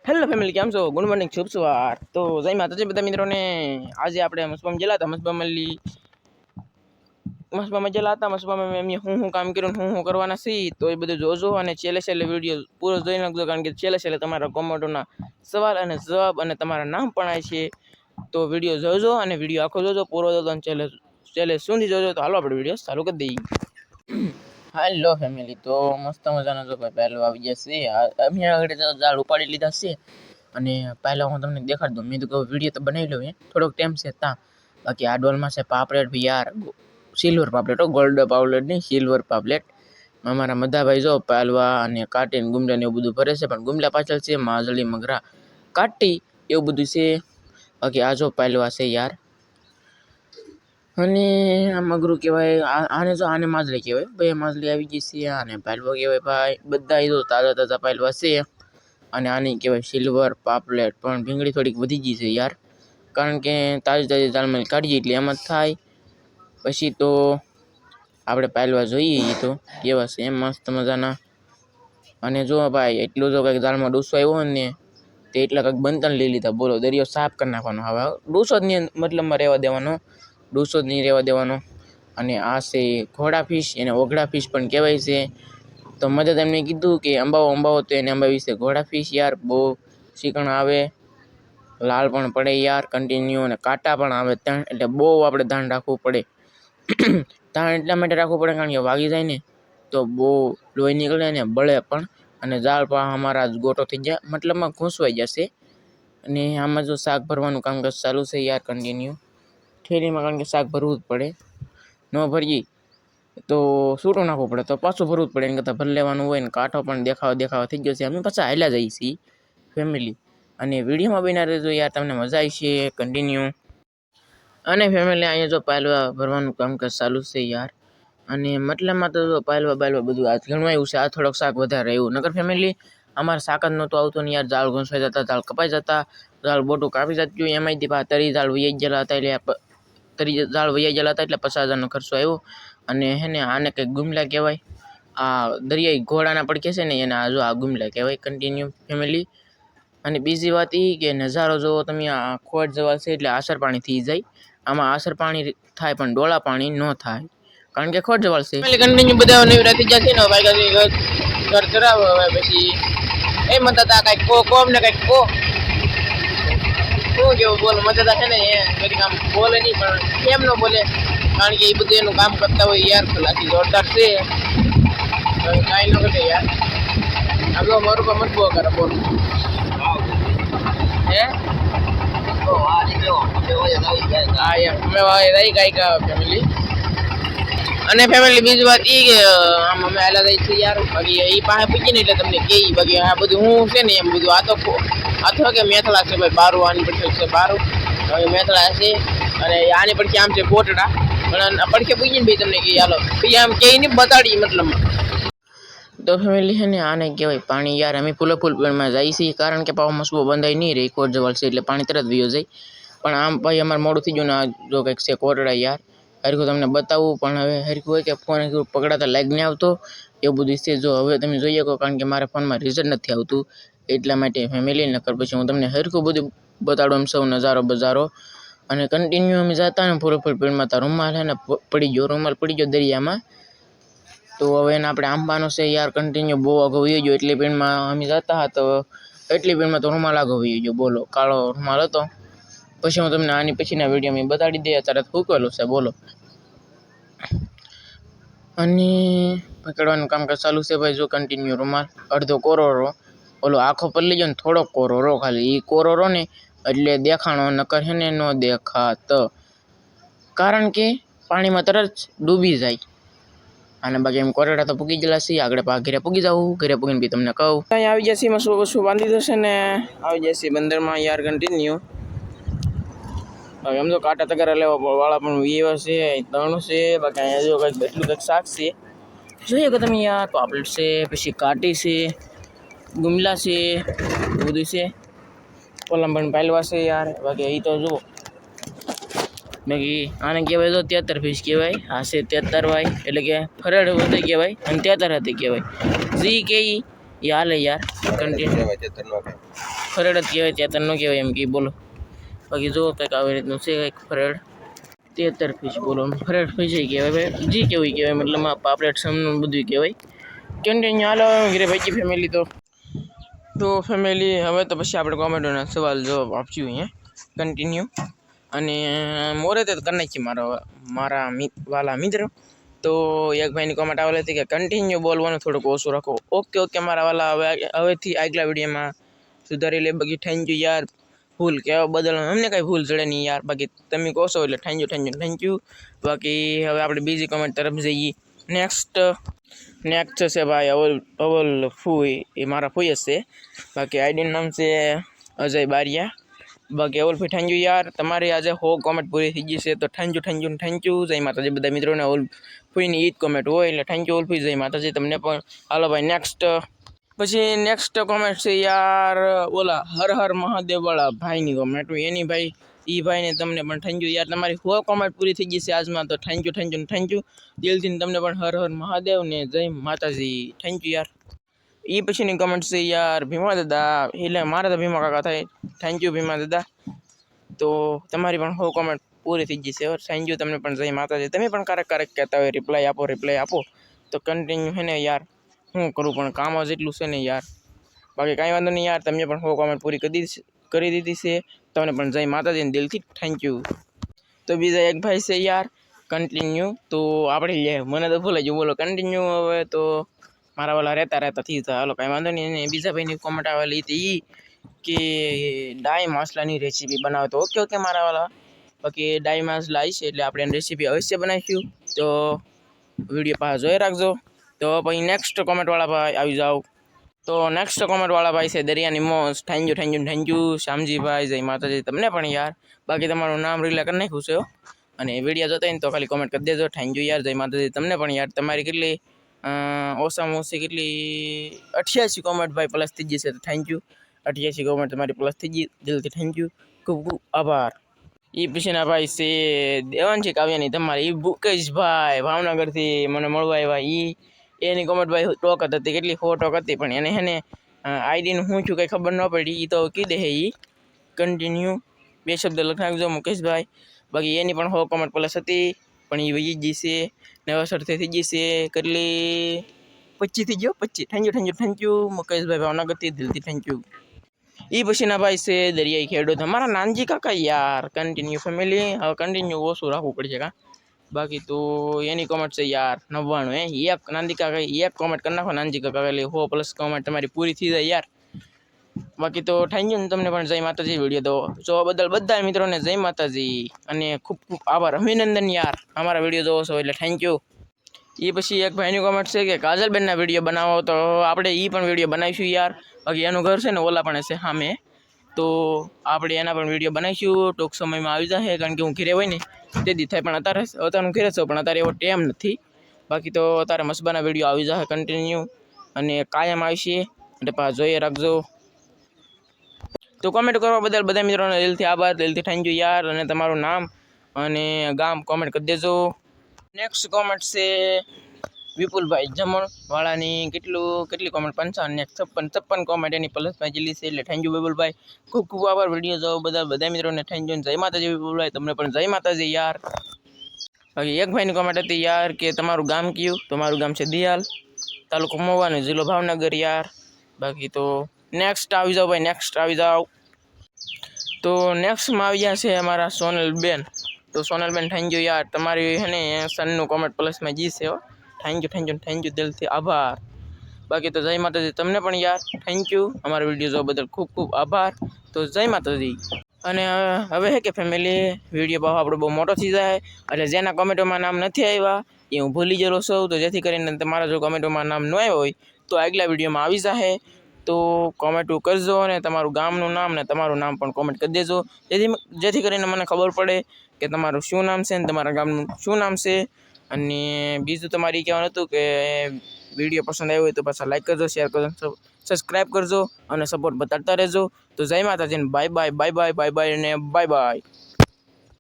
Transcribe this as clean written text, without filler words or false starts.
Hello family, કેમ છો? Good morning, શુભ સવાર. તો જય માતાજી બધા મિત્રોને. આજે આપણે મસબામાં ગયેલા હતા. મસબામાં ગયેલા હતા. મસબામાં એમ હું કામ કર્યું, હું કરવાના છીએ, તો એ બધું જોજો અને છેલ્લે વિડીયો પૂરો જોઈ નાખજો, કારણ કે છેલ્લે તમારા કોમેન્ટોના સવાલ અને જવાબ અને તમારા નામ પણ આવે છે. તો વિડીયો જોજો અને વિડીયો આખો જોજો, પૂરો જોજો અને છેલ્લે સુધી જોજો. તો હાલો આપણે વિડીયો ચાલુ કરી દઈએ. હેલો ફેમિલી, તો મસ્ત મજાનો જો ભાઈ પહેલો આવી ગયા છે. અમે આગળ ઝાડ ઉપાડી લીધા છે અને પહેલા હું તમને દેખાડી દઉં. મેં તો કહું વિડીયો તો બનાવી લઉં, થોડોક ટાઈમ છે ત્યાં. બાકી આ ડોલમાં છે પાપલેટ ભાઈ યાર, સિલ્વર પાપલેટ, ગોલ્ડ પાપલેટ નહીં, સિલ્વર પાપલેટ. અમારા મધાભાઈ જો પાલવા અને કાટીને ગુમલા ને એવું બધું ભરે છે, પણ ગુમલા પાછળ છે માજળી મગરા કાટી એવું બધું છે. બાકી આ જો પાલવા છે યાર, અને આ મગરું કહેવાય. આને માજલી કહેવાય. બે માજલી આવી ગઈ છે. આને પાલવો કહેવાય ભાઈ. બધા એ તો તાજા પાલવા છે. અને આની કહેવાય સિલ્વર પાપલેટ. પણ ભીંગડી થોડીક વધી ગઈ છે યાર, કારણ કે તાજી દાળમાં કાઢીએ એટલે એમ જ થાય. પછી તો આપણે પાલવા જોઈએ એ તો કેવા છે એમ મસ્ત મજાના. અને જો ભાઈ એટલું જો કંઈક દાળમાં ડૂસો આવ્યો ને તે એટલા કંઈક બંતન લઈ લીધા. બોલો, દરિયો સાફ કરી નાખવાનો. હવે ડૂસો જ નહીં મતલબમાં રહેવા દેવાનો, ડૂસો જ નહીં રહેવા દેવાનો. અને આ છે ઘોડા ફિશ, એને ઓઘડા ફિશ પણ કહેવાય છે. તો મદદ એમને કીધું કે અંબાવો તો એને અંબાવી છે ઘોડા ફિશ યાર. બહુ ચીકણ આવે, લાલ પણ પડે યાર કન્ટિન્યુ, અને કાંટા પણ આવે ત્યાં. એટલે બહુ આપણે ધ્યાન રાખવું પડે. ધ્યાન એટલા માટે રાખવું પડે કારણ કે વાગી જાય ને તો બહુ લોહી નીકળે ને બળે પણ. અને જાળ પણ અમારા ગોટો થઈ જાય, મતલબમાં ઘૂંસવાઈ જશે. અને આમાં જો શાક ભરવાનું કામકાજ ચાલુ છે યાર કન્ટિન્યુ થેલીમાં, કારણ કે શાક ભરવું જ પડે. ન ભરીએ તો છૂટું નાખવું પડે, તો પાછું ભરવું જ પડે. એના કરતાં ભરી લેવાનું હોય ને. કાંઠો પણ દેખાવા થઈ ગયો છે. અમે પાછા હાલ્યા જઈએ છીએ ફેમિલી. અને વિડીયોમાં બન્યા રહેજો યાર, તમને મજા આવી છે કન્ટિન્યુ. અને ફેમિલી અહીંયા જો પાલવા ભરવાનું કામકાજ ચાલુ છે યાર. અને મતલબમાં તો જો પાલવા બધું આ ઘણવાયું છે. આ થોડોક શાક વધારે એવું. નગર ફેમિલી અમારે શાક જ નહોતું આવતું ને યાર. ઝાડ ઘૂંસવાઈ જતા, ઝાડ કપાઈ જતા, ઝાડ બોટું કાપી જતું. એમાંથી તરી ઝાડ વૈયા ગયેલા હતા, એટલે ઝાડ વૈયા ગયેલા હતા એટલે 50,000નો ખર્ચો આવ્યો. અને હે ને આને કંઈક ગુમલા કહેવાય. આ દરિયાઈ ઘોડાના પડખે છે ને એને જો આ ગુમલા કહેવાય કન્ટિન્યુ ફેમિલી. અને બીજી વાત એ કે નજારો જોવો તમે. આ ખોટ જવા છે એટલે આસર પાણી થઈ જાય. આમાં આસર પાણી થાય પણ ડોળા પાણી ન થાય, કારણ કે ખોટ જવાળ છે. કન્ટિન્યુ બધા નવરા થઈ જશે ને ભાઈ, ઘર ચરાવો. હવે પછી એ મતતા કંઈક કોમ ને કંઈક શું કેવું બોલ મતતા છે ને એ કંઈક આમ બોલે નહીં, પણ કેમ ન બોલે, કારણ કે એ બધું એનું કામ કરતા હોય યાર. ખલાસી જોરદાર છે, કાંઈ ન ઘટે યાર. આમ તો મારું પણ મત બહુ કરે બોલ હે. હા એમ અમે રહી કાંઈક ફેમિલી. અને ફેમિલી બીજી વાત એ કે આમ અમે હાલા રહી છીએ યાર. બાકી એ પાસે પૂછીએ ને એટલે તમને કહી. બાકી આ બધું હું છે ને એમ બધું આ તો કે મેથળા છે ભાઈ. બારું આની પડખે છે બારું, હવે મેથળા છે. અને આની પડખે આમ છે કોટડા. પણ પડખે પૂછીએ ને ભાઈ તમને કહી હાલો. પછી આમ કહી નહીં બતાડીએ મતલબમાં. તો ફેમિલી છે ને આને કહેવાય પાણી યાર. અમે ફૂલ પેડમાં જઈએ છીએ, કારણ કે પાવો મસબો બંધાઈ નહીં રહી. કોટ જવાળ છે એટલે પાણી તરત વયો જાય. પણ આમ ભાઈ અમારે મોડું થઈ ગયું ને. આ જો કંઈક છે કોટડા યાર. હરખું તમને બતાવું પણ હવે હરખું હોય કે ફોન પકડાતા લાગ નહીં આવતો એવું બધું છે. જો હવે તમે જોઈ શકો, કારણ કે મારા ફોનમાં રિઝલ્ટ નથી આવતું એટલા માટે ફેમિલી. નકર પછી હું તમને હરખું બધું બતાડું એમ સૌ નજારો બજારો. અને કન્ટિન્યુ અમે જતા ને ફૂલ પેડમાં હતા. રૂમાલ હે ને પડી ગયો દરિયામાં. તો હવે એને આપણે આંબાનો છે યાર કન્ટિન્યુ બહુ આગો વયો ગયો. એટલી પીણમાં અમે જતા હતા, તો એટલી પીણમાં તો રૂમાલ આગો વયો ગયો. બોલો, કાળો રૂમાલ હતો. પછી હું તમને આની પછીના વિડીયો મેં બતાડી દઈએ. અત્યારે ફૂકેલું છે બોલો. અને પકડવાનું કામકાજ ચાલુ છે ભાઈ. જો કન્ટિન્યુ રૂમાલ અડધો કોરોરો, ઓલો આખો પલ્લી ગયો ને થોડોક કોરોરો ખાલી. એ કોરોરો ને એટલે દેખાણો, નકર હે ને ન દેખાત, કારણ કે પાણીમાં તરત ડૂબી જાય. અને બાકી એમ કોરેડા તો પૂગી ગયેલા છીએ. આગળ ઘરે પૂગી જવું. ઘરે પૂગીને બી તમને કહું. અહીંયા આવી જશે એમાં શું બાંધી જશે ને આવી જશે બંદરમાં યાર કન્ટિન્યુ. હવે એમ તો કાંટા તગારા લેવા વાળા પણ એવા છે, ત્રણ છે. બાકી અહીંયા જો કંઈક એટલું કંઈક શાક છે જોઈએ કે તમે યાર. પાપલેટ છે, પછી કાટી છે, ગુમલા છે, બધું છે. કોલમ પણ પાલવા છે યાર. બાકી એ તો જુઓ. બાકી આને કહેવાય તો 73 ફીસ કહેવાય. આ છે 73 વાય, એટલે કે ફરડ વધે કહેવાય અને 73 હતી કહેવાય. જે કે એ હાલે યાર કન્ટિન્યુ ફરેડ જ કહેવાય ત્યાં ન કહેવાય એમ કે બોલો બાકી જો કંઈક આવી રીતનું છે કંઈક ફરેડ 73 ફીસ બોલો ફરેડ ફીસ કહેવાય ભાઈ જી કેવું કહેવાય મતલબ પાપલેટ સમનું બધું કહેવાય કન્ટિન્યુ હાલો ઘરે ભાઈ ફેમિલી તો ફેમિલી હવે તો પછી આપણે કોમેન્ટોના સવાલ જવાબ આપશું અહીંયા કન્ટિન્યુ અને મોરે તો કરી નાખી મારા વાલા મિત્ર તો એક ભાઈની કોમેન્ટ આવેલી હતી કે કન્ટિન્યુ બોલવાનું થોડુંક ઓછું રાખો ઓકે મારા વાલા હવેથી આગલા વિડીયોમાં સુધારી લે બાકી થેન્ક યુ યાર ભૂલ કહેવા બદલ અમને કાંઈ ભૂલ ચડે નહીં યાર બાકી તમે કહો છો એટલે થેન્ક યુ બાકી હવે આપણે બીજી કોમેન્ટ તરફ જઈએ નેક્સ્ટ છે ભાઈ અવલ ફૂઈ એ મારા ફૂઈ જ છે બાકી આઈડીનું નામ છે અજય બારિયા બાકી અવલ ફૂઈ થેન્ક યુ યાર તમારી આજે 100 કોમેન્ટ પૂરી થઈ ગઈ છે તો થેન્ક યુ જય માતાજી બધા મિત્રોને અવલ ફૂઈની ઈ જ કોમેન્ટ હોય એટલે થેન્ક યુ અવલ ફૂઈ જય માતાજી તમને પણ હાલો ભાઈ નેક્સ્ટ કોમેન્ટ છે યાર ઓલા હર હર મહાદેવ વાળા ભાઈની કોમેન્ટ એની ભાઈ એ ભાઈને તમને પણ થેન્ક યુ યાર તમારી 100 કોમેન્ટ પૂરી થઈ ગઈ છે આજમાં તો થેન્ક યુ દિલથી તમને પણ હર હર મહાદેવ ને જય માતાજી થેન્ક યુ યાર એ પછીની કોમેન્ટ છે યાર ભીમા દાદા એટલે મારા તો ભીમા કાકા થાય થેન્ક યુ ભીમા દાદા તો તમારી પણ 100 કોમેન્ટ પૂરી થઈ ગઈ છે થેન્ક યુ તમને પણ જય માતાજી તમે પણ ક્યારેક કહેતા હોય રિપ્લાય આપો તો કન્ટિન્યુ છે ને યાર હું કરું પણ કામ જ એટલું છે ને યાર બાકી કાંઈ વાંધો નહીં યાર તમે પણ 100 કોમેન્ટ પૂરી કરી દીધી છે તમને પણ જય માતાજીને દિલથી થેન્ક યુ તો બીજા એક ભાઈ છે યાર કન્ટિન્યુ તો આપણે મને તો ભૂલાઈ ગયું બોલો કન્ટિન્યુ હવે તો મારા વાલા રહેતા થઈ જાય હાલો કાંઈ વાંધો નહીં અને બીજા ભાઈની કોમેન્ટ આવેલી હતી કે ડાઈ માસલાની રેસીપી બનાવે તો ઓકે મારા વાલા બાકી ડાઈ માસલા આવી છે એટલે આપણે એની રેસીપી અવશ્ય બનાવીશું તો વિડીયો પાસે જોઈ રાખજો તો પછી નેક્સ્ટ કોમેન્ટવાળા ભાઈ આવી જાઓ તો નેક્સ્ટ કોમેન્ટવાળા ભાઈ છે દરિયાની મોજ થેન્ક યુ શ્યામજીભાઈ જય માતાજી તમને પણ યાર બાકી તમારું નામ રીલા કરી નાખ્યું છે અને વિડીયો જોતા હોય ને તો ખાલી કોમેન્ટ કરી દેજો થેન્ક યુ યાર જય માતાજી તમને પણ યાર તમારી કેટલી ઓછામાં ઓછી કેટલી 88 કોમેન્ટ ભાઈ પ્લસ થઈ જશે તો થેન્ક યુ 88 કોમેન્ટ તમારી પ્લસ થઈ ગઈ દિલથી થેન્ક યુ ખૂબ આભાર એ પછીના ભાઈ છે દેવાંશી કાવ્યાની તમારી એ ભૂકેશભાઈ ભાવનગરથી મને મળવા આવ્યા એની કોમેન્ટ ભાઈ ટોક હતી કેટલી 100 ટોક હતી પણ એને આઈડીનું હું છું કંઈ ખબર ન પડી એ તો કીધે હે એ કન્ટિન્યુ 2 શબ્દ લખી નાખજો મુકેશભાઈ બાકી એની પણ 100 કોમેન્ટ પ્લસ હતી પણ એ વહી ગઈ છે નવેસર થઈ ગઈ છે કેટલી 25 થઈ ગયો 25 થેન્ક યુ મુકેશભાઈ ભાવનગરથી દિલથી થેન્ક યુ એ પછીના ભાઈ છે દરિયાઈ ખેડૂત અમારા નાનજી કાકા યાર કન્ટિન્યુ ફેમિલી હવે કન્ટિન્યુ ઓછું રાખવું પડશે કાં બાકી તો એની કોમેન્ટ છે યાર 99 એક નાનજી કાકા એક કોમેન્ટ કરી નાખો નાનજી કાકા એટલે 100 પ્લસ કોમેન્ટ તમારી પૂરી થઈ જાય યાર બાકી તો થેન્ક યુ તમને પણ જય માતાજી વિડીયો તો જોવા બદલ બધા મિત્રોને જય માતાજી અને ખૂબ આભાર અભિનંદન યાર અમારા વિડીયો જોવો છો એટલે થેન્ક યુ એ પછી એક ભાઈની કોમેન્ટ છે કે કાજલબેનના વિડીયો બનાવો તો આપણે એ પણ વિડીયો બનાવીશું યાર બાકી એનું ઘર છે ને ઓલા પણ છે સામે તો આપણે એના પણ વિડીયો બનાવીશું ટૂંક સમયમાં આવી જશે કારણ કે હું ઘરે હોય ને તે દી થાય પણ અત્યારે હું ઘરે છું પણ અત્યારે એવો ટાઈમ નથી બાકી તો અત્યારે મસ્બાના વિડીયો આવી જશે કન્ટિન્યુ અને કાયમ આવશે એટલે પાછા જોઈએ રાખજો તો કોમેન્ટ કરવા બદલ બધા મિત્રોને દિલથી આભાર દિલથી થેન્ક યુ યાર અને તમારું નામ અને ગામ કોમેન્ટ કરી દેજો નેક્સ્ટ કોમેન્ટ છે વિપુલભાઈ જમણ વાળાની કેટલી કોમેન્ટ 55 કોમેન્ટ એની પ્લસ જેટલી છે એટલે થેન્ક યુ વિપુલભાઈ ખૂબ આભાર વિડીયો જો બધા મિત્રોને થેન્ક યુ જય માતાજી વિપુલભાઈ તમને પણ જય માતાજી યાર બાકી એક ભાઈની કોમેન્ટ હતી યાર કે તમારું ગામ કયું તો મારું ગામ છે દિયાલ તાલુકો મહુવા અને જિલ્લો ભાવનગર યાર બાકી તો નેક્સ્ટ આવી જાઓ ભાઈ નેક્સ્ટ આવી જાઓ તો નેક્સ્ટમાં આવી ગયા છે અમારા સોનલબેન તો સોનલબેન થેન્ક યુ યાર તમારી છે ને સનનું કોમેન્ટ પ્લસમાં જી છે થેન્ક યુ દિલથી આભાર બાકી તો જય માતાજી તમને પણ યાર થેન્ક યુ અમારા વિડીયો જોવા બદલ ખૂબ આભાર તો જય માતાજી અને હવે હે કે ફેમિલી વિડીયો ભાવ આપણો બહુ મોટો થઈ જાય એટલે જેના કોમેન્ટોમાં નામ નથી આવ્યા એ હું ભૂલી ગયેલો છું તો જેથી કરીને તમારા જો કોમેન્ટોમાં નામ ન આવ્યો હોય તો આગલા વિડીયોમાં આવી જશે તો કોમેન્ટો કરજો અને તમારું ગામનું નામ ને તમારું નામ પણ કોમેન્ટ કરી દેજો જેથી કરીને મને ખબર પડે કે તમારું શું નામ છે ને તમારા ગામનું શું નામ છે અને બીજું તમારે કહેવાનું હતું કે વિડીયો પસંદ આવ્યો હોય તો પાછા લાઈક કરજો શેર કરજો સબસ્ક્રાઈબ કરજો અને સપોર્ટ બતાડતા રહેજો તો જય માતાજી બાય બાય અને બાય બાય